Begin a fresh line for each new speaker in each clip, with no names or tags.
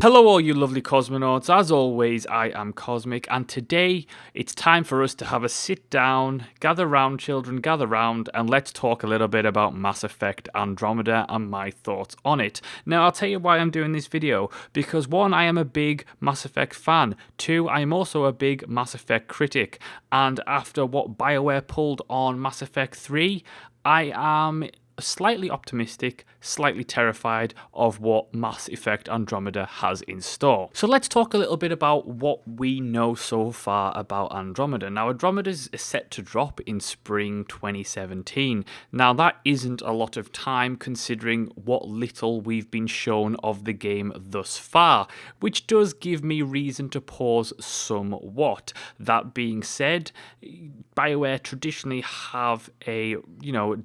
Hello all you lovely cosmonauts, as always I am Cosmic, and today it's time for us to have a sit down, gather round children, gather round, and let's talk a little bit about Mass Effect Andromeda and my thoughts on it. Now I'll tell you why I'm doing this video, because one, I am a big Mass Effect fan, two, I am also a big Mass Effect critic, and after what Bioware pulled on Mass Effect 3, I am slightly optimistic, slightly terrified of what Mass Effect Andromeda has in store. So let's talk a little bit about what we know so far about Andromeda. Now, Andromeda is set to drop in spring 2017. Now, that isn't a lot of time considering what little we've been shown of the game thus far, which does give me reason to pause somewhat. That being said, BioWare traditionally have a,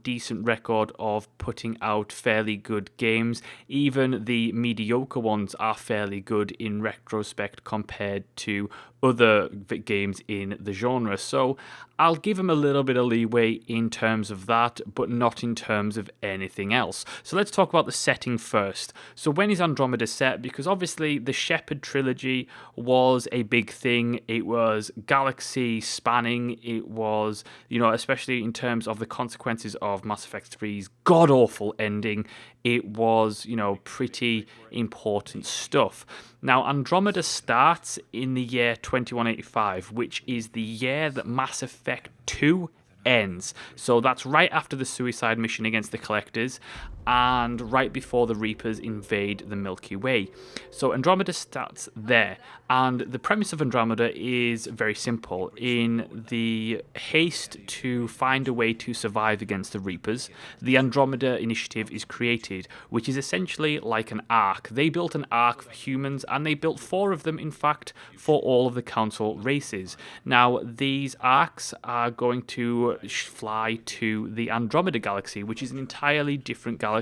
decent record of putting out fairly good games. Even the mediocre ones are fairly good in retrospect compared to other games in the genre. So I'll give them a little bit of leeway in terms of that, but not in terms of anything else. So let's talk about the setting first. So when is Andromeda set? Because obviously the Shepard trilogy was a big thing. It was galaxy spanning. It was, especially in terms of the consequences of Mass Effect 3's god-awful ending, it was, pretty important stuff. Now, Andromeda starts in the year 2185, which is the year that Mass Effect 2 ends. So that's right after the suicide mission against the Collectors and right before the Reapers invade the Milky Way. So Andromeda starts there, and the premise of Andromeda is very simple. In the haste to find a way to survive against the Reapers, the Andromeda Initiative is created, which is essentially like an ark. They built an ark for humans, and they built 4 of them, in fact, for all of the Council races. Now, these arks are going to fly to the Andromeda Galaxy, which is an entirely different galaxy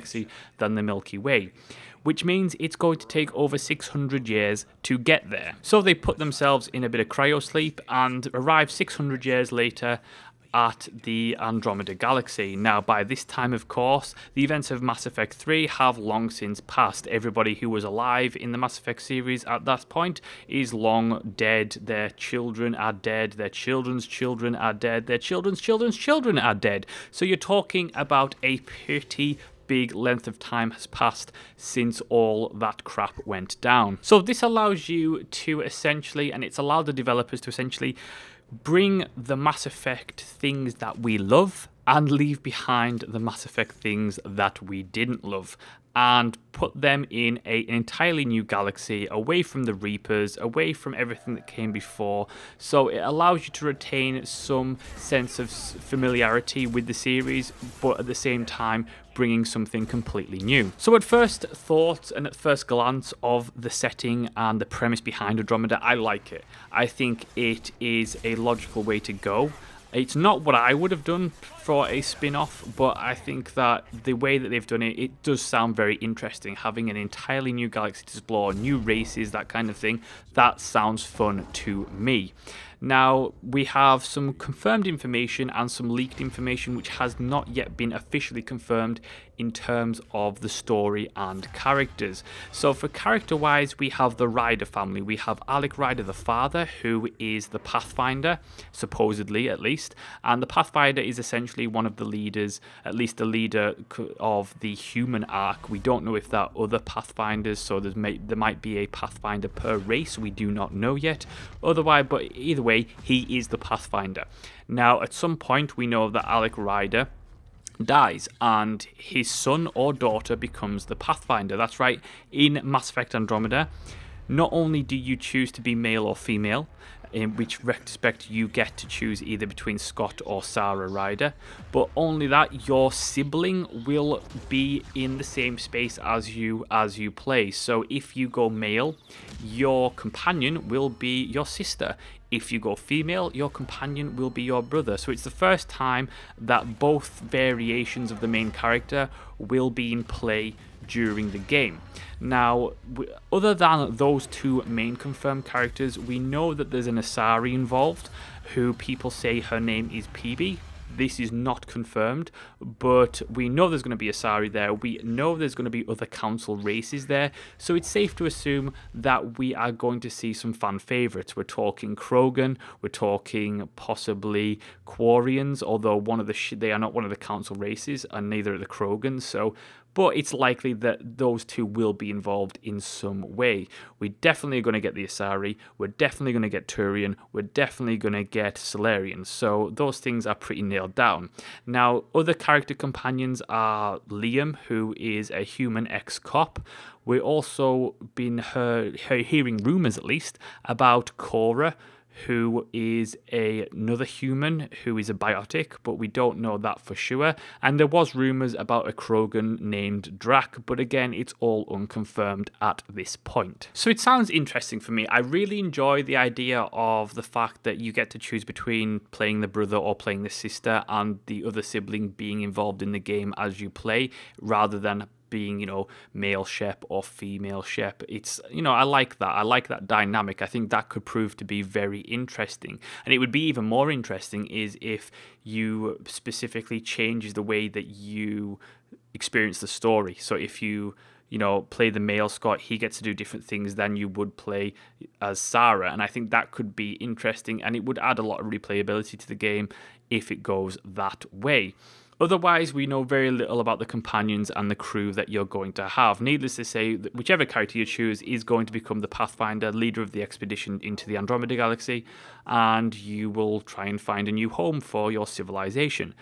than the Milky Way, which means it's going to take over 600 years to get there. So they put themselves in a bit of cryosleep and arrive 600 years later at the Andromeda Galaxy. Now, by this time, of course, the events of Mass Effect 3 have long since passed. Everybody who was alive in the Mass Effect series at that point is long dead. Their children are dead. Their children's children are dead. Their children's children's children are dead. So you're talking about a pretty big length of time has passed since all that crap went down. So this allows you to essentially, and it's allowed the developers to essentially bring the Mass Effect things that we love and leave behind the Mass Effect things that we didn't love, and put them in an entirely new galaxy, away from the Reapers, away from everything that came before. So it allows you to retain some sense of familiarity with the series, but at the same time bringing something completely new. So at first thought and at first glance of the setting and the premise behind Andromeda, I like it. I think it is a logical way to go. It's not what I would have done for a spin-off, but I think that the way that they've done it, it does sound very interesting. Having an entirely new galaxy to explore, new races, that kind of thing, that sounds fun to me. Now, we have some confirmed information and some leaked information which has not yet been officially confirmed in terms of the story and characters. So for character-wise, we have the Ryder family. We have Alec Ryder, the father, who is the Pathfinder, supposedly at least, and the Pathfinder is essentially one of the leaders, at least the leader of the human arc. We don't know if there are other Pathfinders, so there might be a Pathfinder per race. We do not know yet. Otherwise, but either way, he is the Pathfinder. Now, at some point, we know that Alec Ryder dies and his son or daughter becomes the Pathfinder. That's right, in Mass Effect Andromeda, not only do you choose to be male or female, in which respect you get to choose either between Scott or Sarah Ryder, but only that, your sibling will be in the same space as you play. So if you go male, your companion will be your sister. If you go female, your companion will be your brother. So it's the first time that both variations of the main character will be in play during the game. Now, other than those 2 main confirmed characters, we know that there's an Asari involved, who people say her name is Peebee. This is not confirmed, but we know there's going to be Asari there. We know there's going to be other council races there, so it's safe to assume that we are going to see some fan favourites. We're talking Krogan, we're talking possibly Quarians, although they are not one of the council races, and neither are the Krogans, but it's likely that those two will be involved in some way. We definitely are going to get the Asari, we're definitely going to get Turian, we're definitely going to get Solarians, so those things are pretty nailed down. Now, other character companions are Liam, who is a human ex-cop. We're also been hearing rumours, at least, about Cora, who is another human who is a biotic, but we don't know that for sure. And there was rumours about a Krogan named Drac, but again, it's all unconfirmed at this point. So it sounds interesting for me. I really enjoy the idea of the fact that you get to choose between playing the brother or playing the sister, and the other sibling being involved in the game as you play, rather than being, male Shep or female Shep. It's, I like that. I like that dynamic. I think that could prove to be very interesting. And it would be even more interesting is if you specifically change the way that you experience the story. So if you play the male Scott, he gets to do different things than you would play as Sarah. And I think that could be interesting, and it would add a lot of replayability to the game if it goes that way. Otherwise, we know very little about the companions and the crew that you're going to have. Needless to say, that whichever character you choose is going to become the Pathfinder, leader of the expedition into the Andromeda Galaxy, and you will try and find a new home for your civilization.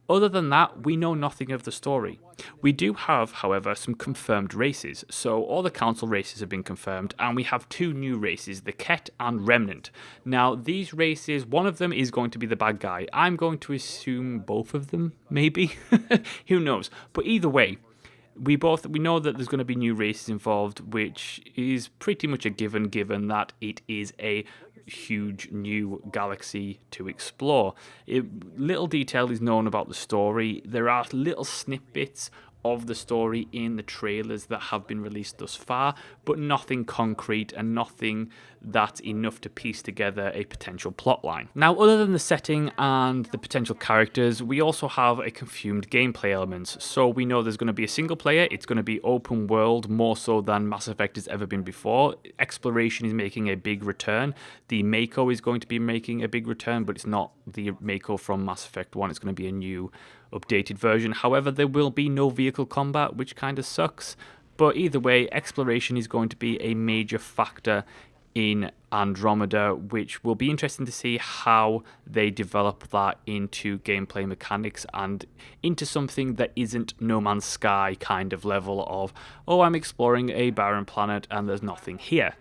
Other than that, we know nothing of the story. We do have, however, some confirmed races. So all the council races have been confirmed, and we have two new races, the Ket and Remnant. Now, these races, one of them is going to be the bad guy. I'm going to assume both of them, maybe? Who knows? But either way, we know that there's going to be new races involved, which is pretty much a given that it is a huge new galaxy to explore. Little detail is known about the story. There are little snippets of the story in the trailers that have been released thus far, but nothing concrete and nothing that's enough to piece together a potential plotline. Now, other than the setting and the potential characters, we also have a confirmed gameplay elements. So we know there's going to be a single player, it's going to be open world more so than Mass Effect has ever been before. Exploration is making a big return. The Mako is going to be making a big return, but it's not the Mako from Mass Effect 1, it's going to be a new updated version. However, there will be no vehicle combat, which kind of sucks. But either way, exploration is going to be a major factor in Andromeda, which will be interesting to see how they develop that into gameplay mechanics and into something that isn't No Man's Sky kind of level of, oh, I'm exploring a barren planet and there's nothing here.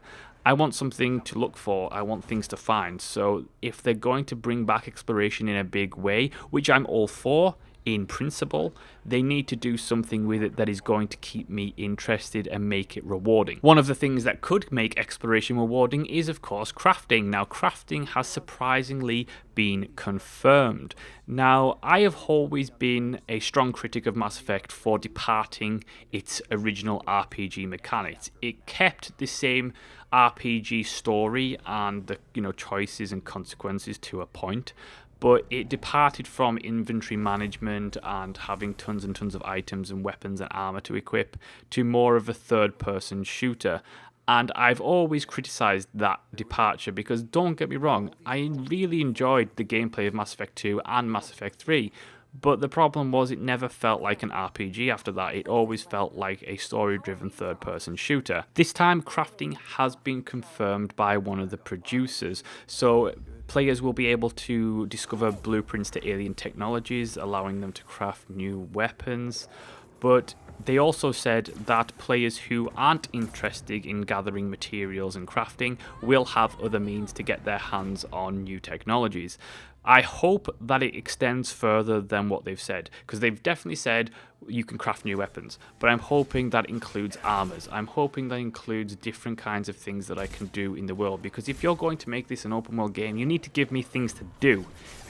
I want something to look for. I want things to find. So if they're going to bring back exploration in a big way, which I'm all for, in principle, they need to do something with it that is going to keep me interested and make it rewarding. One of the things that could make exploration rewarding is, of course, crafting. Now, crafting has surprisingly been confirmed. Now, I have always been a strong critic of Mass Effect for departing its original RPG mechanics. It kept the same RPG story and the choices and consequences to a point, but it departed from inventory management and having tons and tons of items and weapons and armor to equip to more of a third-person shooter. And I've always criticized that departure because, don't get me wrong, I really enjoyed the gameplay of Mass Effect 2 and Mass Effect 3, but the problem was it never felt like an RPG after that. It always felt like a story-driven third-person shooter. This time, crafting has been confirmed by one of the producers, so players will be able to discover blueprints to alien technologies, allowing them to craft new weapons. But they also said that players who aren't interested in gathering materials and crafting will have other means to get their hands on new technologies. I hope that it extends further than what they've said, because they've definitely said you can craft new weapons, but I'm hoping that includes armors. I'm hoping that includes different kinds of things that I can do in the world, because if you're going to make this an open world game, you need to give me things to do.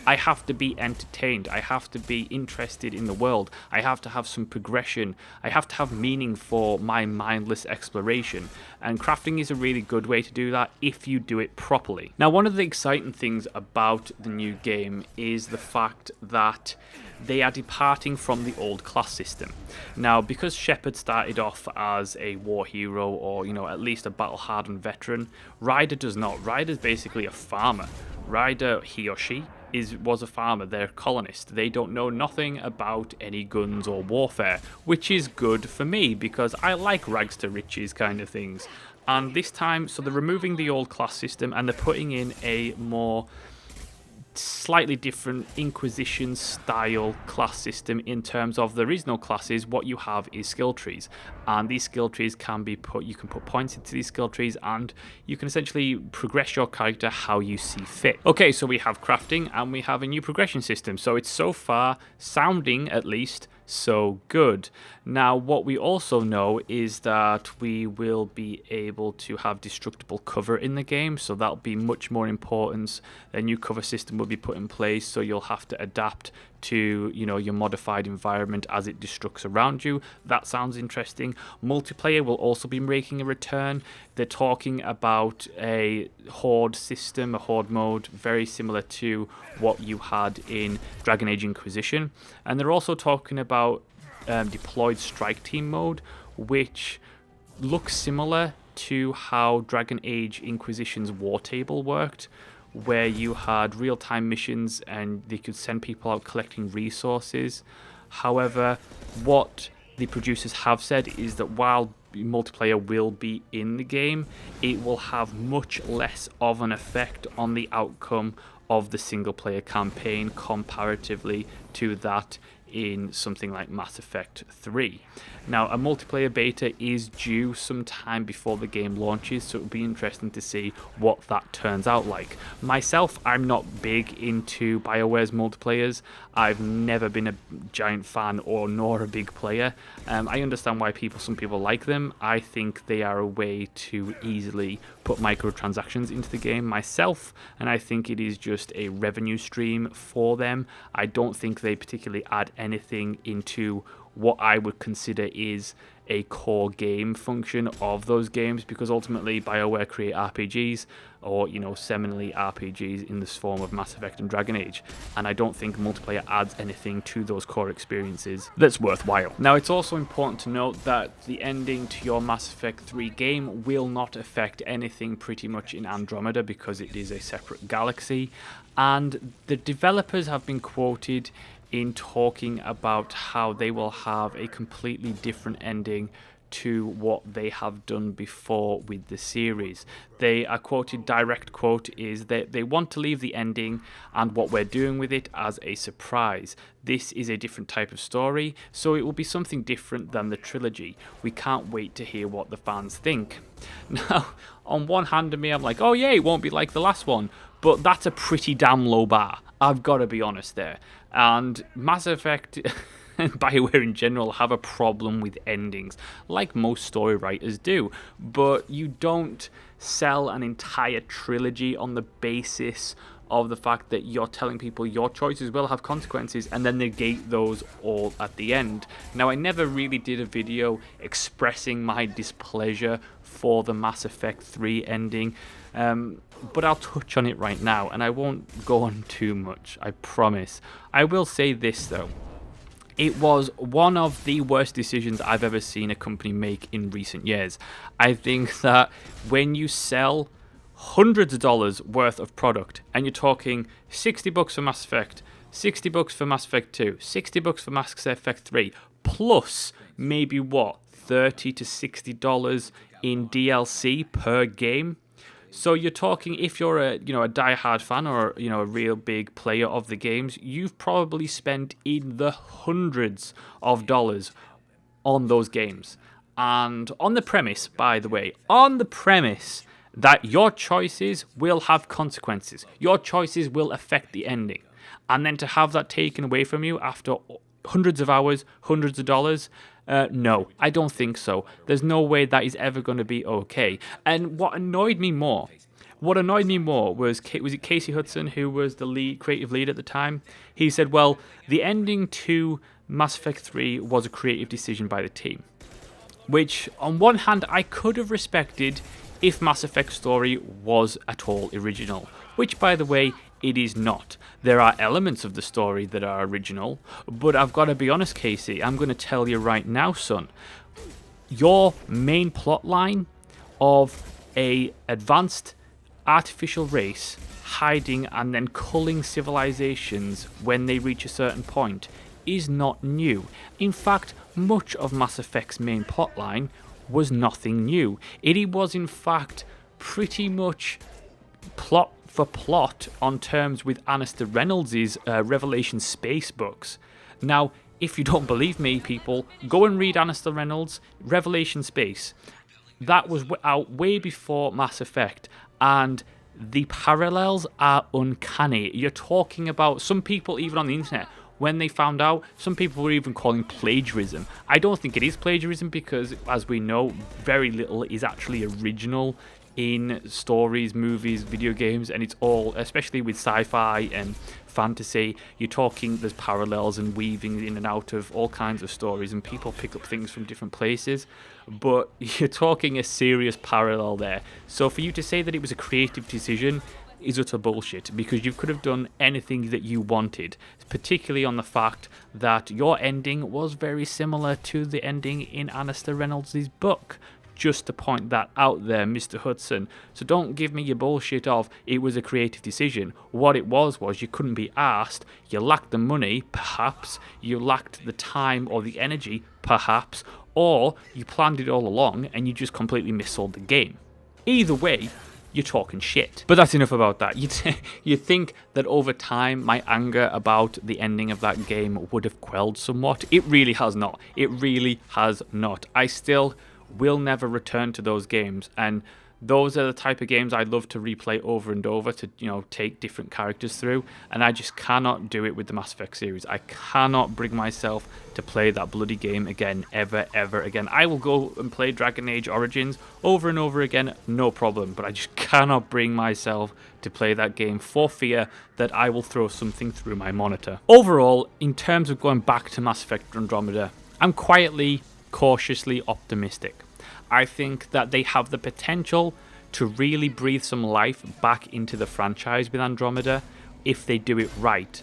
I have to be entertained. I have to be interested in the world. I have to have some progression. I have to have meaning for my mindless exploration. And crafting is a really good way to do that if you do it properly. Now, one of the exciting things about the new game is the fact that they are departing from the old class system. Now, because Shepard started off as a war hero, or, at least a battle-hardened veteran, Ryder does not. Ryder's basically a farmer. Ryder, he or she, was a farmer. They're a colonist. They don't know nothing about any guns or warfare, which is good for me because I like rags to riches kind of things. And this time, so they're removing the old class system and they're putting in a more slightly different Inquisition style class system in terms of there is no classes. What you have is skill trees, and these skill trees can be you can put points into these skill trees and you can essentially progress your character how you see fit. Okay, so we have crafting and we have a new progression system, so it's so far sounding, at least, so good. Now, what we also know is that we will be able to have destructible cover in the game, so that'll be much more important. A new cover system will be put in place, so you'll have to adapt to your modified environment as it destructs around you. That sounds interesting. Multiplayer will also be making a return. They're talking about a horde system, a horde mode, very similar to what you had in Dragon Age Inquisition. And they're also talking about deployed strike team mode, which looks similar to how Dragon Age Inquisition's war table worked, where you had real-time missions and they could send people out collecting resources. However, what the producers have said is that while multiplayer will be in the game, it will have much less of an effect on the outcome of the single-player campaign comparatively to that in something like Mass Effect 3. Now, a multiplayer beta is due sometime before the game launches, so it'll be interesting to see what that turns out like. Myself, I'm not big into BioWare's multiplayers. I've never been a giant fan nor a big player. I understand why some people like them. I think they are a way to easily put microtransactions into the game myself, and I think it is just a revenue stream for them. I don't think they particularly add anything into what I would consider is a core game function of those games, because ultimately BioWare create RPGs, or seminally RPGs in this form of Mass Effect and Dragon Age, and I don't think multiplayer adds anything to those core experiences that's worthwhile. Now, it's also important to note that the ending to your Mass Effect 3 game will not affect anything pretty much in Andromeda, because it is a separate galaxy, and the developers have been quoted in talking about how they will have a completely different ending to what they have done before with the series. They are quoted, direct quote, is that they want to leave the ending and what we're doing with it as a surprise. This is a different type of story, so it will be something different than the trilogy. We can't wait to hear what the fans think. Now, on one hand of me, I'm like, oh yeah, it won't be like the last one, but that's a pretty damn low bar. I've got to be honest there. And Mass Effect and BioWare in general have a problem with endings, like most story writers do. But you don't sell an entire trilogy on the basis of the fact that you're telling people your choices will have consequences and then negate those all at the end. Now, I never really did a video expressing my displeasure for the Mass Effect 3 ending, but I'll touch on it right now, and I won't go on too much, I promise. I will say this though. It was one of the worst decisions I've ever seen a company make in recent years. I think that when you sell hundreds of dollars worth of product, and you're talking $60 for Mass Effect, $60 for Mass Effect 2, $60 for Mass Effect 3, plus maybe $30 to $60 in DLC per game. So you're talking, if you're a die-hard fan or a real big player of the games, you've probably spent in the hundreds of dollars on those games. And on the premise, by the way, that your choices will have consequences. Your choices will affect the ending. And then to have that taken away from you after hundreds of hours, hundreds of dollars? No, I don't think so. There's no way that is ever going to be okay. And what annoyed me more was it Casey Hudson, who was the creative lead at the time? He said, well, the ending to Mass Effect 3 was a creative decision by the team. Which, on one hand, I could have respected if Mass Effect's story was at all original. Which, by the way, it is not. There are elements of the story that are original, but I've got to be honest, Casey, I'm going to tell you right now, son. Your main plot line of a advanced artificial race hiding and then culling civilizations when they reach a certain point is not new. In fact, much of Mass Effect's main plotline was nothing new. It was in fact pretty much plot for plot on terms with Alistair Reynolds' Revelation Space books. Now, if you don't believe me, people, go and read Alistair Reynolds' Revelation Space. That was out way before Mass Effect, and the parallels are uncanny. You're talking about some people, even on the internet, when they found out, some people were even calling plagiarism. I don't think it is plagiarism because, as we know, very little is actually original in stories, movies, video games, and it's all, especially with sci-fi and fantasy, you're talking, there's parallels and weaving in and out of all kinds of stories, and people pick up things from different places, but you're talking a serious parallel there. So for you to say that it was a creative decision is utter bullshit, because you could have done anything that you wanted, particularly on the fact that your ending was very similar to the ending in Alistair Reynolds' book. Just to point that out there, Mr. Hudson. So don't give me your bullshit of it was a creative decision. What it was you couldn't be asked, you lacked the money, perhaps, you lacked the time or the energy, perhaps, or you planned it all along and you just completely missold the game. Either way, you're talking shit. But that's enough about that. You'd think that over time my anger about the ending of that game would have quelled somewhat. It really has not. It really has not. I still will never return to those games, and those are the type of games I love to replay over and over to, take different characters through, and I just cannot do it with the Mass Effect series. I cannot bring myself to play that bloody game again, ever again. I will go and play Dragon Age Origins over and over again, no problem, but I just cannot bring myself to play that game for fear that I will throw something through my monitor. Overall, in terms of going back to Mass Effect Andromeda, I'm cautiously optimistic. I think that they have the potential to really breathe some life back into the franchise with Andromeda if they do it right.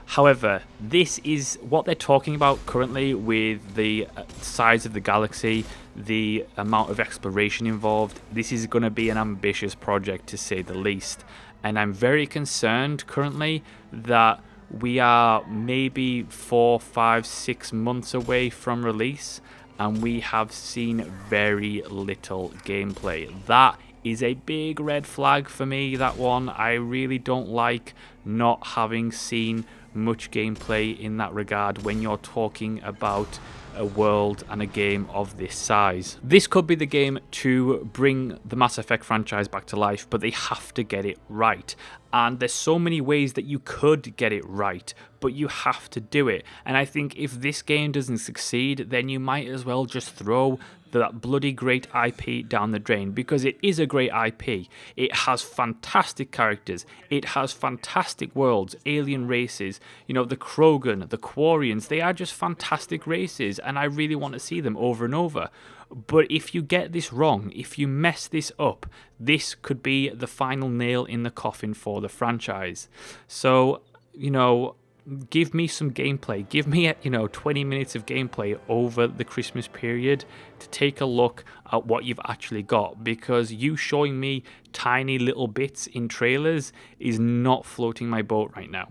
However, this is what they're talking about currently with the size of the galaxy, the amount of exploration involved. This is going to be an ambitious project, to say the least. And I'm very concerned currently that we are maybe 4, 5, 6 months away from release, and we have seen very little gameplay. That is a big red flag for me, that one. I really don't like not having seen much gameplay in that regard when you're talking about a world and a game of this size. This could be the game to bring the Mass Effect franchise back to life, but they have to get it right. And there's so many ways that you could get it right, but you have to do it. And I think if this game doesn't succeed, then you might as well just throw that bloody great IP down the drain, because it is a great IP. It has fantastic characters. It has fantastic worlds, alien races. The Krogan, the Quarians, they are just fantastic races, and I really want to see them over and over. But if you get this wrong, if you mess this up, this could be the final nail in the coffin for the franchise. So, give me some gameplay. Give me, 20 minutes of gameplay over the Christmas period to take a look at what you've actually got, because you showing me tiny little bits in trailers is not floating my boat right now.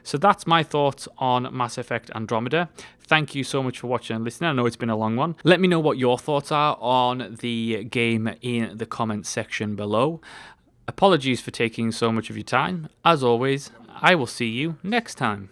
So that's my thoughts on Mass Effect Andromeda. Thank you so much for watching and listening. I know it's been a long one. Let me know what your thoughts are on the game in the comments section below. Apologies for taking so much of your time. As always, I will see you next time.